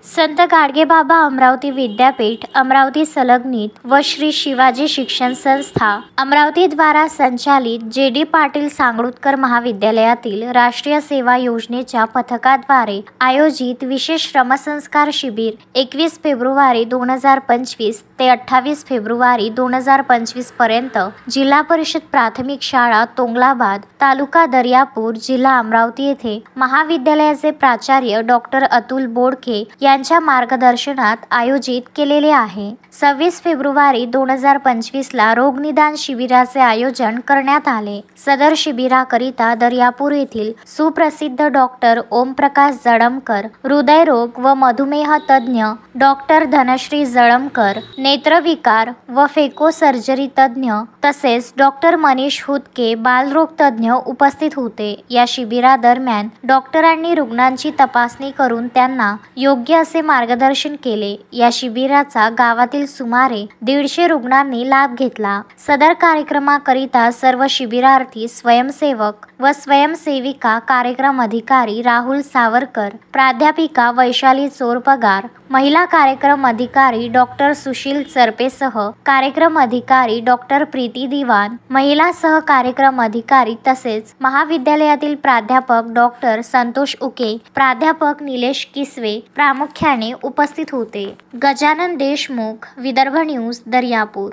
संत गाडगेबाबा अमरावती विद्यापीठ अमरावती संलग्नित व श्री शिवाजी शिक्षण संस्था अमरावती द्वारा संचालित जे.डी. पाटील सांगोळकर महाविद्यालयातील राष्ट्रीय सेवा योजनेच्या पथकाद्वारे आयोजित विशेष श्रमसंस्कार शिबिर 21 फेब्रुवारी 2025 ते 28 फेब्रुवारी 2025 पर्यंत जिल्हा परिषद प्राथमिक शाळा तोंगलाबाद तालुका दर्यापूर जिल्हा अमरावती येथे महाविद्यालयाचे प्राचार्य डॉक्टर अतुल बोडके यांच्या मार्गदर्शनात आयोजित केलेले आहे। 26 फेब्रुवारी 2025 ला रोगनिदान शिबिराचे आयोजन करण्यात आले। सदर शिबिराकरिता दर्यापूर येथील सुप्रसिद्ध डॉक्टर ओमप्रकाश जळमकर, हृदयरोग व मधुमेह तज्ञ डॉक्टर धनश्री जळमकर, नेत्रविकार व फेको सर्जरी तज्ञ तसेच डॉक्टर मनीष हुदके बालरोग तज्ञ उपस्थित होते। या शिबिरादरम्यान डॉक्टरांनी रुग्णांची तपासणी करून त्यांना योग्य असे मार्गदर्शन केले। या शिबिराचा गावातील सुमारे 150 रुग्णांनी लाभ घेतला। सदर कार्यक्रमाकरिता सर्व शिबिरार्थी स्वयंसेवक व स्वयंसेविका, कार्यक्रम अधिकारी राहुल सावरकर, प्राध्यापिका वैशाली चोरपगार, महिला कार्यक्रम अधिकारी डॉक्टर सुशील चरपेसह कार्यक्रम अधिकारी डॉक्टर प्रीती दिवान, महिला सह कार्यक्रम अधिकारी तसेच महाविद्यालयातील प्राध्यापक डॉक्टर संतोष उके, प्राध्यापक निलेश किसवे प्रामुख्याने उपस्थित होते। गजानन देशमुख, विदर्भ न्यूज, दर्यापूर।